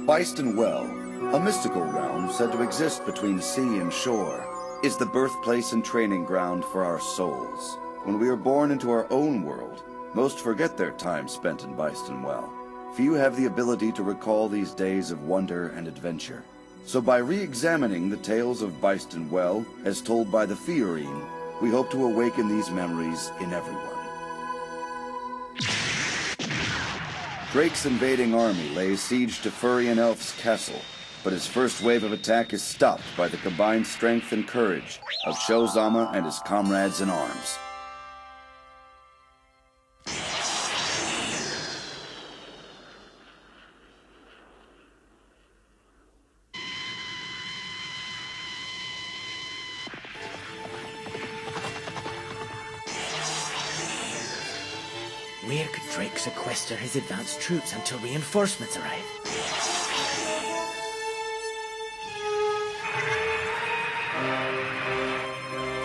Byston Well, a mystical realm said to exist between sea and shore, is the birthplace and training ground for our souls. When we are born into our own world, most forget their time spent in Byston Well. Few have the ability to recall these days of wonder and adventure. So by re-examining the tales of Byston Well, as told by the Fiorine, we hope to awaken these memories in everyone. Drake's invading army lays siege to Furian Elf's castle, but his first wave of attack is stopped by the combined strength and courage of Shozama and his comrades in arms. Where could Drake sequester his advanced troops until reinforcements arrive?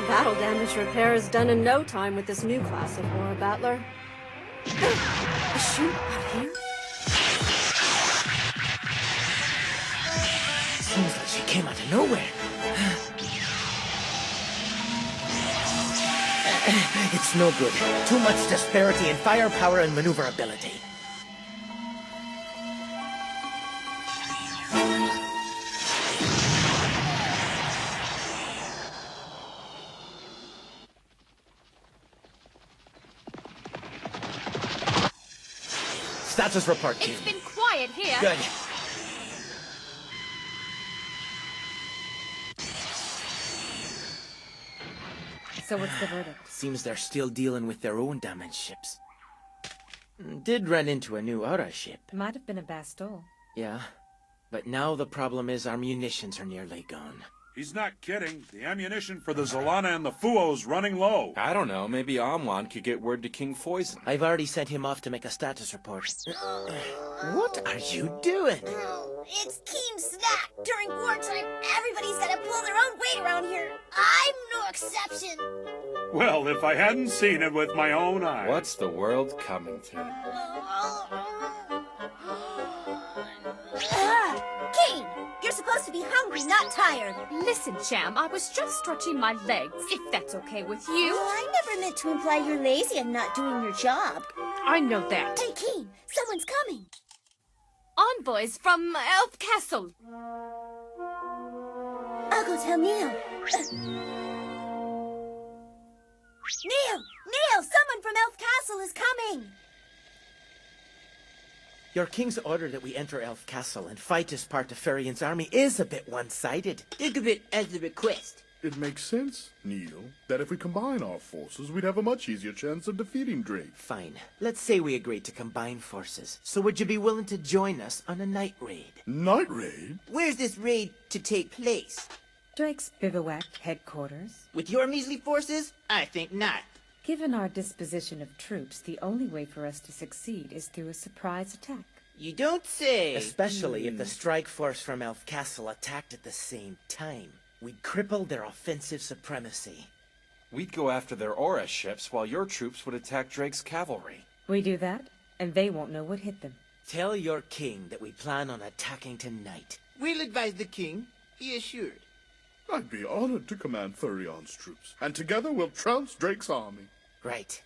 Battle damage repair is done in no time with this new class of Aura Battler. A shoot out here? Seems like she came out of nowhere. It's no good. Too much disparity in firepower and maneuverability. Status report, team. It's been quiet here. Good. So what's the verdict? Seems they're still dealing with their own damaged ships. Did run into a new Aura ship. Might have been a Bastol. Yeah, but now the problem is our munitions are nearly gone. He's not kidding. The ammunition for the Zolana and the Fuo's running low. I don't know. Maybe Amwan could get word to King Foyzen. I've already sent him off to make a status report. What are you doing? It's Keen Snack. During wartime, everybody's gotta pull their own weight around here. I'm no exception. Well, if I hadn't seen it with my own eyes. What's the world coming to? Keen, you're supposed to be hungry, not tired. Listen, Cham, I was just stretching my legs, if that's okay with you. I never meant to imply you're lazy and not doing your job. I know that. Hey, Keen, someone's coming. Envoys from Elf Castle. I'll go tell Neil. Neil, someone from Elf Castle is coming. Your king's order that we enter Elf Castle and fight as part of Furian's army is a bit one-sided. Think of it as a request. It makes sense, Neil, that if we combine our forces, we'd have a much easier chance of defeating Drake. Fine. Let's say we agreed to combine forces. So would you be willing to join us on a night raid? Night raid? Where's this raid to take place? Drake's bivouac headquarters. With your measly forces? I think not. Given our disposition of troops, the only way for us to succeed is through a surprise attack. You don't say. Especially if the strike force from Elf Castle attacked at the same time. We'd cripple their offensive supremacy. We'd go after their Aura ships while your troops would attack Drake's cavalry. We do that, and they won't know what hit them. Tell your king that we plan on attacking tonight. We'll advise the king. Be assured. I'd be honored to command Furion's troops, and together we'll trounce Drake's army. Right.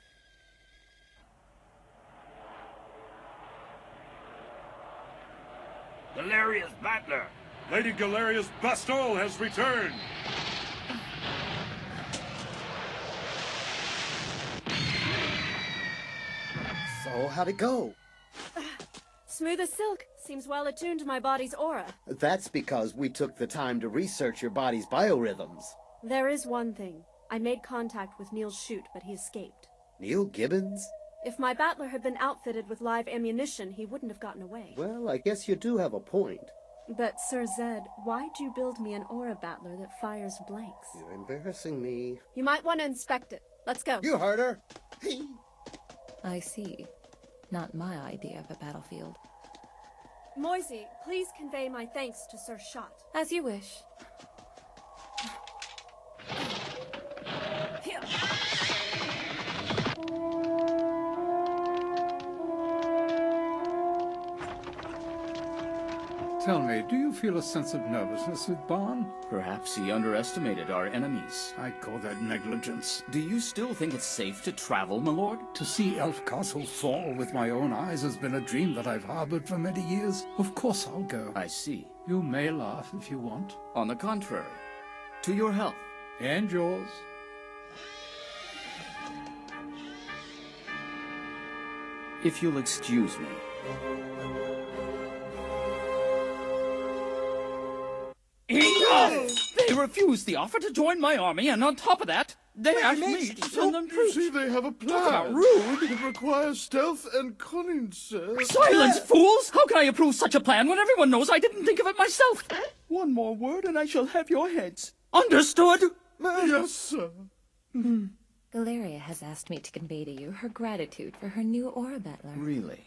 Galeria's Battler. Lady Galeria's Bastol has returned. So, how'd it go? Smooth as silk. Seems well attuned to my body's aura. That's because we took the time to research your body's biorhythms. There is one thing. I made contact with Neil's chute, but he escaped. Neil Gibbons? If my battler had been outfitted with live ammunition, he wouldn't have gotten away. Well, I guess you do have a point. But, Sir Zed, why'd you build me an aura battler that fires blanks? You're embarrassing me. You might want to inspect it. Let's go. You heard her. I see. Not my idea of a battlefield. Moisey, please convey my thanks to Sir Shot. As you wish. Tell me, do you feel a sense of nervousness with Barn? Perhaps he underestimated our enemies. I'd call that negligence. Do you still think it's safe to travel, my lord? To see Elf Castle fall with my own eyes has been a dream that I've harbored for many years. Of course I'll go. I see. You may laugh if you want. On the contrary. To your health. And yours. If you'll excuse me. Enough! They refused the offer to join my army, and on top of that, they asked me to send them troops. You see, they have a plan. Talk about rude. It requires stealth and cunning, sir. Silence, fools! How can I approve such a plan when everyone knows I didn't think of it myself? One more word and I shall have your heads. Understood? Yes, sir. Galeria has asked me to convey to you her gratitude for her new aura battler. Really?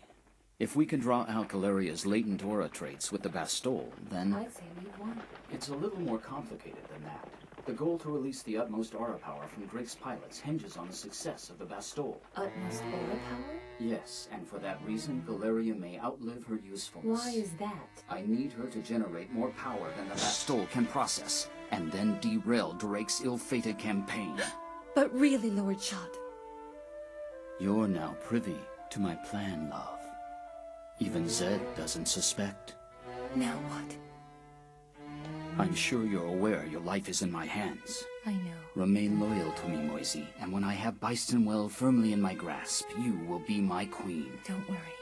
If we can draw out Galeria's latent aura traits with the Bastole, then... I'd say we've won. It's a little more complicated than that. The goal to release the utmost aura power from Drake's pilots hinges on the success of the Bastole. Utmost aura power? Yes, and for that reason, Galeria may outlive her usefulness. Why is that? I need her to generate more power than the Bastole can process, and then derail Drake's ill-fated campaign. But really, Lord Shot. You're now privy to my plan, love. Even Zed doesn't suspect. Now what? I'm sure you're aware your life is in my hands. I know. Remain loyal to me, Moisey, and when I have Bystonwell firmly in my grasp, you will be my queen. Don't worry.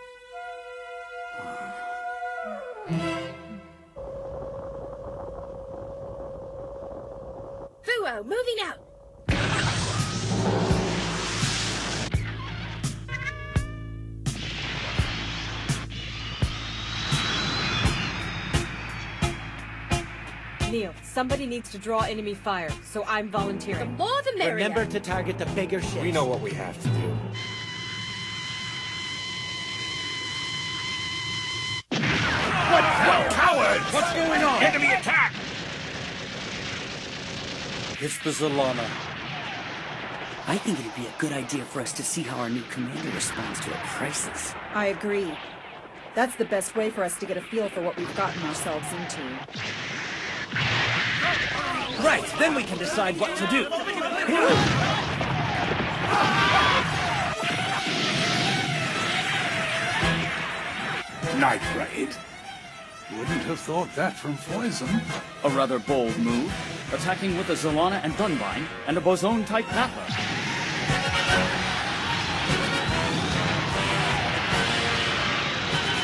Fuo, moving out! Neil, somebody needs to draw enemy fire, so I'm volunteering. The more the merrier. Remember to target the bigger ships. We know what we have to do. What cowards! What's going on? Enemy attack! It's the Zalana. I think it'd be a good idea for us to see how our new commander responds to a crisis. I agree. That's the best way for us to get a feel for what we've gotten ourselves into. Right, then we can decide what to do. Night raid? Wouldn't have thought that from Poison. A rather bold move, attacking with a Zalana and Dunbine, and a Boson-type battler.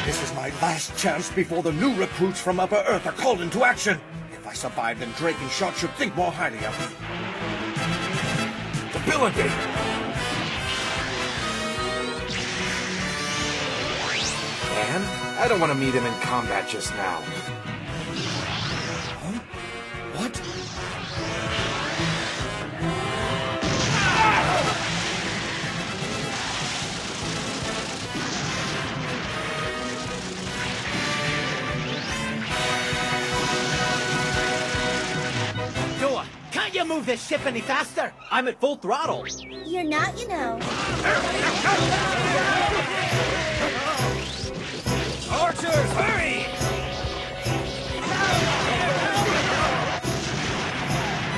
This is my last chance before the new recruits from Upper Earth are called into action. If I survive, then Drake and Shot should think more highly of me. Ability! And I don't want to meet him in combat just now. Huh? What? Dua, can't you move this ship any faster? I'm at full throttle. You're not, you know. Archers, hurry!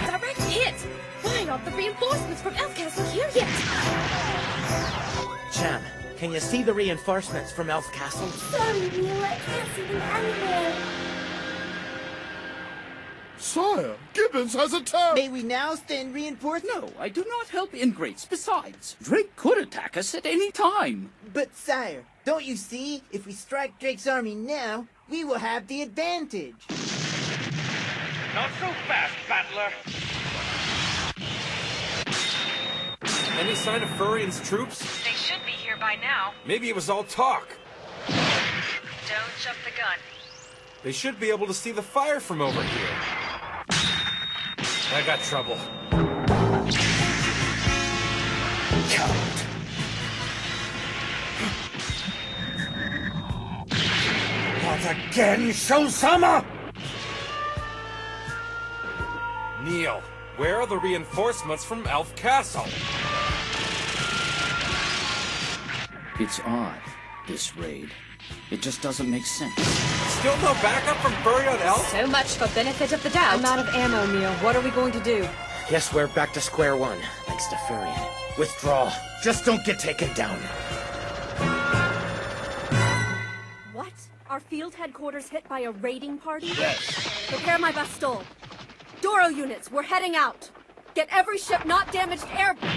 Direct hit! Why aren't the reinforcements from Elf Castle here yet? Cham, can you see the reinforcements from Elf Castle? Sorry, Neil, I can't see them anywhere. Sire, Gibbons has attacked! May we now send reinforcements? No, I do not help ingrates. Besides, Drake could attack us at any time. But, sire, don't you see? If we strike Drake's army now, we will have the advantage. Not so fast, battler! Any sign of Furian's troops? They should be here by now. Maybe it was all talk. Don't jump the gun. They should be able to see the fire from over here. I got trouble. Coward. Not again, Shosama! Neil, where are the reinforcements from Elf Castle? It's odd, this raid. It just doesn't make sense. Still no backup from Furion Elf? So much for benefit of the doubt. I'm out of ammo, Neil. What are we going to do? Guess we're back to square one, thanks to Furion. Withdraw. Just don't get taken down. What? Our field headquarters hit by a raiding party? Yes. Prepare my Bastille. Doro units, we're heading out. Get every ship not damaged airborne.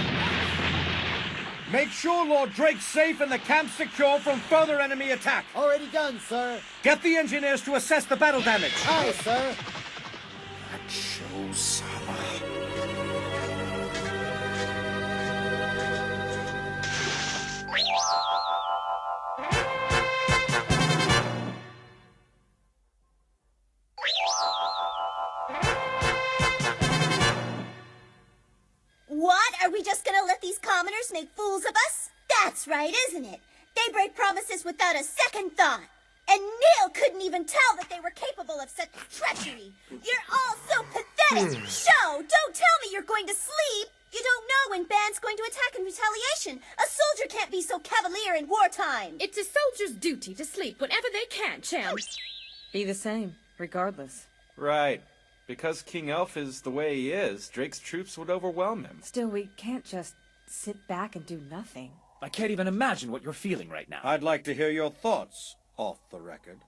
Make sure Lord Drake's safe and the camp secure from further enemy attack. Already done, sir. Get the engineers to assess the battle damage. Aye, sir. Cho-sama. What? Are we just gonna let these commoners make fools of us? That's right, isn't it? They break promises without a second thought. And Neil couldn't even tell that they were capable of such treachery. You're all so pathetic. Show, don't tell me you're going to sleep. You don't know when Band's going to attack in retaliation. A soldier can't be so cavalier in wartime. It's a soldier's duty to sleep whenever they can, Cham. Be the same, regardless. Right. Because King Elf is the way he is, Drake's troops would overwhelm him. Still, we can't just sit back and do nothing. I can't even imagine what you're feeling right now. I'd like to hear your thoughts off the record.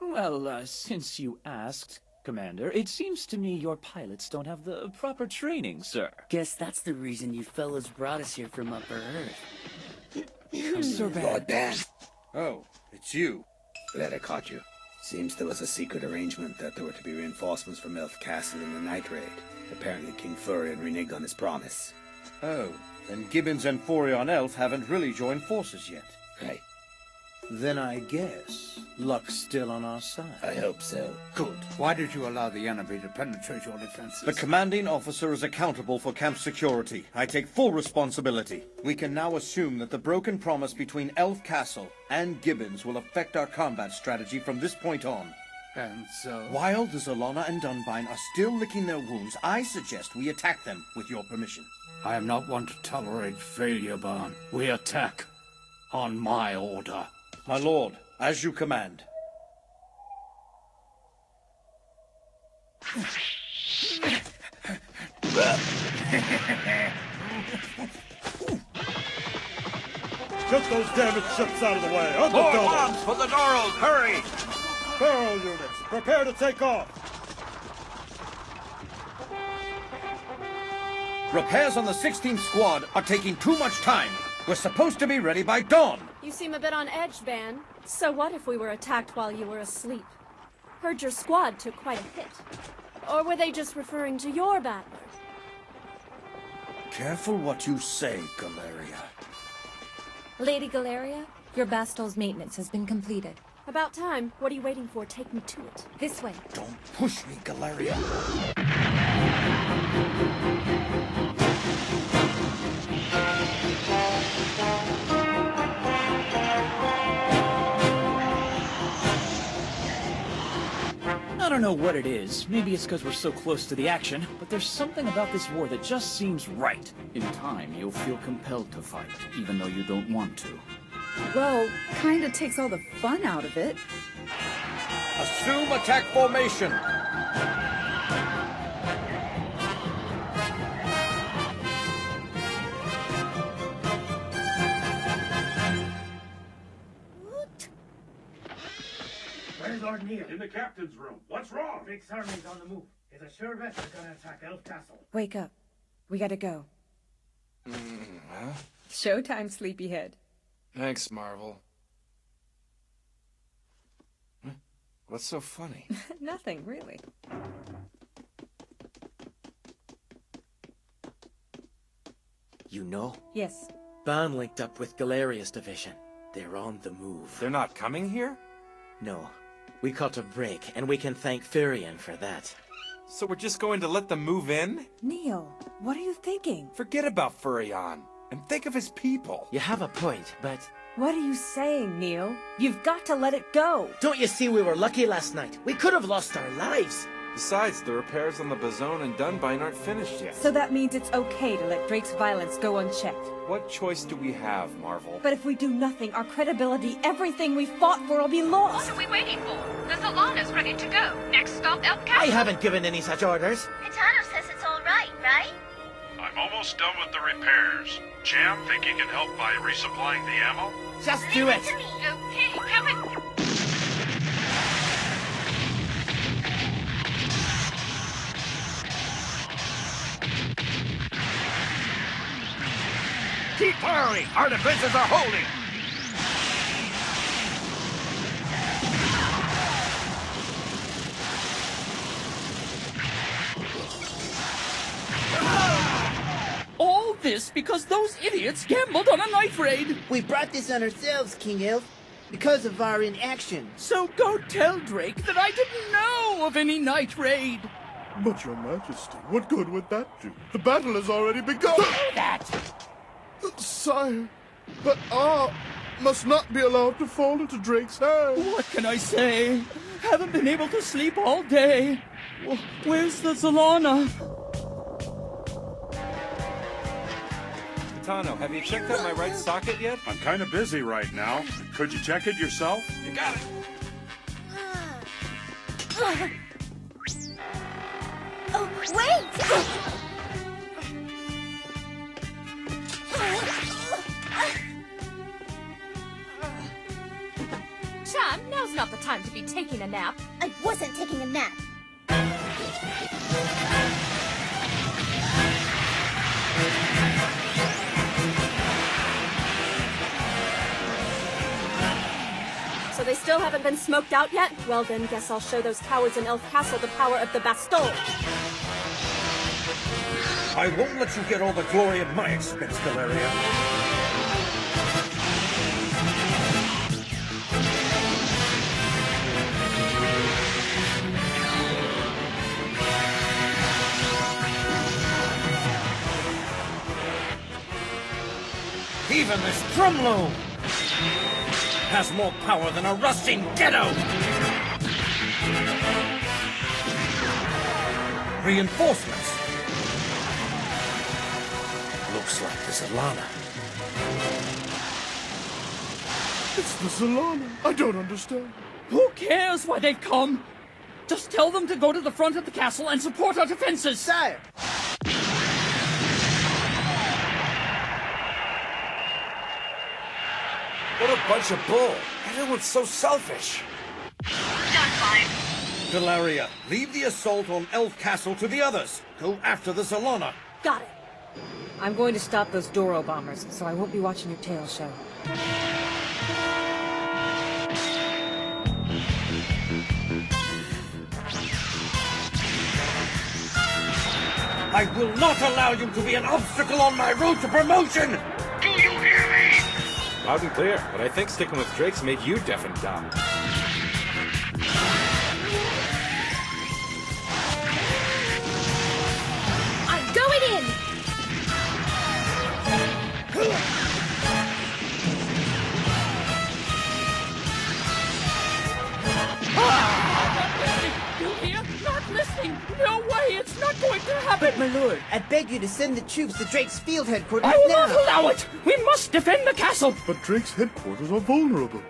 Well, since you asked, Commander, it seems to me your pilots don't have the proper training, sir. Guess that's the reason you fellas brought us here from Upper Earth. Sir Lord Ban, Oh, it's you. glad I caught you. Seems there was a secret arrangement that there were to be reinforcements from Elf Castle in the night raid. Apparently King Furion reneged on his promise. Oh, then Gibbons and Furion Elf haven't really joined forces yet. Right. Then I guess luck's still on our side. I hope so. Good. Why did you allow the enemy to penetrate your defenses? The commanding officer is accountable for camp security. I take full responsibility. We can now assume that the broken promise between Elf Castle and Gibbons will affect our combat strategy from this point on. And so? While the Zolana and Dunbine are still licking their wounds, I suggest we attack them with your permission. I am not one to tolerate failure, Barn. We attack on my order. My lord, as you command. Get those damaged ships out of the way. On the More double. bombs for the Doros! Hurry! Barrel units, prepare to take off. Repairs on the 16th Squad are taking too much time. We're supposed to be ready by dawn. You seem a bit on edge, Ban. So what if we were attacked while you were asleep? Heard your squad took quite a hit. Or were they just referring to your battler? Careful what you say, Galeria. Lady Galeria, your Bastille's maintenance has been completed. About time. What are you waiting for? Take me to it. This way. Don't push me, Galeria. I don't know what it is. Maybe it's because we're so close to the action, but there's something about this war that just seems right. In time, you'll feel compelled to fight, even though you don't want to. Well, kinda takes all the fun out of it. Assume attack formation. Where's Lord Neil? In the captain's room. What's wrong? Drake's army's on the move. It's a sure bet they're gonna attack Elf Castle. Wake up. We gotta go. Huh? Showtime, sleepyhead. Thanks, Marvel. What's so funny? Nothing, really. You know? Yes. Ban linked up with Galeria's division. They're on the move. They're not coming here? No. We caught a break, and we can thank Furion for that. So we're just going to let them move in? Neil, what are you thinking? Forget about Furion, and think of his people. You have a point, but... What are you saying, Neil? You've got to let it go. Don't you see we were lucky last night? We could have lost our lives. Besides, the repairs on the Bazone and Dunbine aren't finished yet. So that means it's okay to let Drake's violence go unchecked. What choice do we have, Marvel? But if we do nothing, our credibility, everything we fought for will be lost. What are we waiting for? The Solana's ready to go. Next stop, Elf Castle. I haven't given any such orders. Kitano says it's all right, right? I'm almost done with the repairs. Jam, think you can help by resupplying the ammo? Just do it. Okay, coming. Keep firing! Our defenses are holding! All this because those idiots gambled on a night raid! We brought this on ourselves, King Elf, because of our inaction. So go tell Drake that I didn't know of any night raid! But your majesty, what good would that do? The battle has already begun! That! Sire, that R must not be allowed to fall into Drake's hands. What can I say? Haven't been able to sleep all day. Where's the Solana? Kitano, have you checked out my right socket yet? I'm kind of busy right now. Could you check it yourself? You got it! Oh, wait! Cham, now's not the time to be taking a nap. I wasn't taking a nap. So they still haven't been smoked out yet? Well then, guess I'll show those cowards in Elf Castle the power of the Bastille. I won't let you get all the glory at my expense, Galeria. Even this drum loom has more power than a rusting ghetto! Reinforcements! Looks like the Solana. It's the Solana. I don't understand. Who cares why they've come? Just tell them to go to the front of the castle and support our defenses! Sire! What a bunch of bull! Everyone's so selfish! Dunbine. Galeria, leave the assault on Elf Castle to the others. Go after the Solana. Got it. I'm going to stop those Doro bombers, so I won't be watching your tail show. I will not allow you to be an obstacle on my road to promotion! Do you hear me? Loud and clear, but I think sticking with Drake's made you deaf and dumb. I'm going in! You hear? Not listening! No way! It's not going to happen! But, my lord, I beg you to send the troops to Drake's field headquarters I will now! not allow it! We must defend the castle! But Drake's headquarters are vulnerable.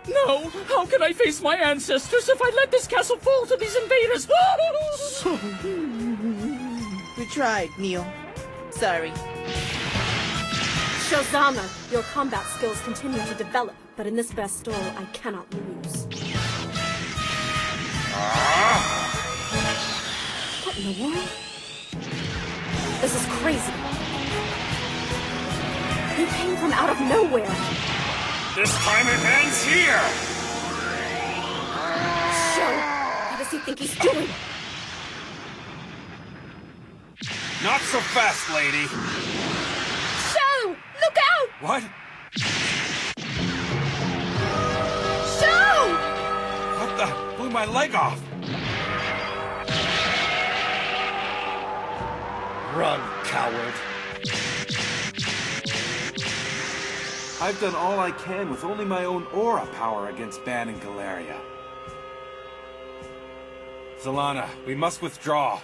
No! How can I face my ancestors if I let this castle fall to these invaders? We tried, Neil. Sorry. Shozana, your combat skills continue to develop, but in this Bastille, I cannot lose. What in the world? This is crazy. He came from out of nowhere. This time it ends here! Sho! What does he think he's doing? Not so fast, lady. Sho! Look out! What? Sho! What the? Blew my leg off! Run, coward. I've done all I can with only my own aura power against Ban and Galeria. Zalana, we must withdraw.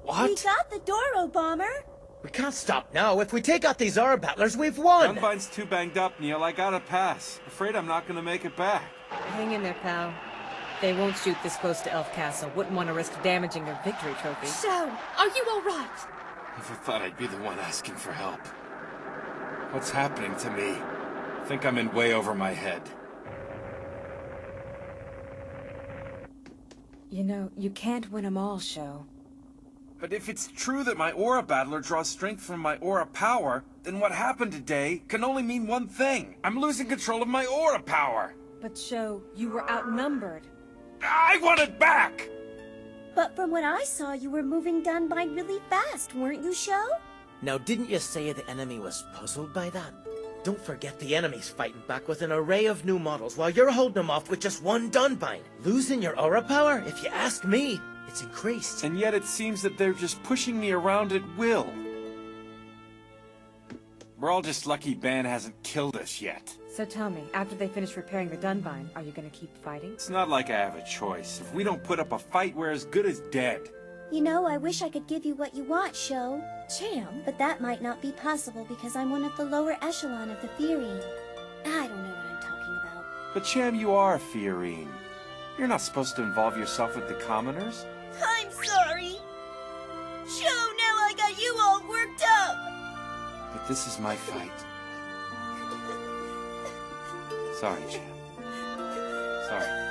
What? We got the Doro, Bomber. We can't stop now. If we take out these Aura battlers, we've won! Dunbine's too banged up, Neil. I gotta pass. Afraid I'm not gonna make it back. Hang in there, pal. They won't shoot this close to Elf Castle. Wouldn't want to risk damaging their victory trophy. So, are you all right? Never thought I'd be the one asking for help. What's happening to me? I think I'm in way over my head. You know, you can't win them all, Sho. But if it's true that my Aura Battler draws strength from my Aura power, then what happened today can only mean one thing. I'm losing control of my Aura power. But Sho, you were outnumbered. I want it back! But from what I saw, you were moving Dunbine really fast, weren't you, Sho? Now, didn't you say the enemy was puzzled by that? Don't forget the enemy's fighting back with an array of new models while you're holding them off with just one Dunbine. Losing your aura power, if you ask me, it's increased. And yet it seems that they're just pushing me around at will. We're all just lucky Ban hasn't killed us yet. So tell me, after they finish repairing the Dunbine, are you gonna keep fighting? It's not like I have a choice. If we don't put up a fight, we're as good as dead. You know, I wish I could give you what you want, Sho. Cham? But that might not be possible because I'm one of the lower echelon of the Theorine. I don't know what I'm talking about. But Cham, you are a Fiorine. You're not supposed to involve yourself with the commoners. I'm sorry. Sho, now I got you all worked up. But this is my fight. Sorry, Cham. Sorry.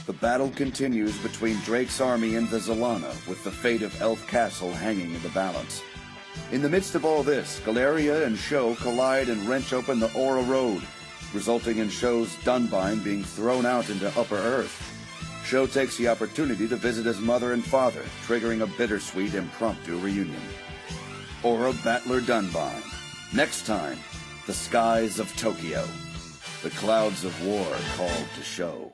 The battle continues between Drake's army and the Zalana, with the fate of Elf Castle hanging in the balance. In the midst of all this, Galeria and Sho collide and wrench open the Aura Road, resulting in Sho's Dunbine being thrown out into Upper Earth. Sho takes the opportunity to visit his mother and father, triggering a bittersweet impromptu reunion. Aura Battler Dunbine. Next time, the skies of Tokyo. The clouds of war called to Sho.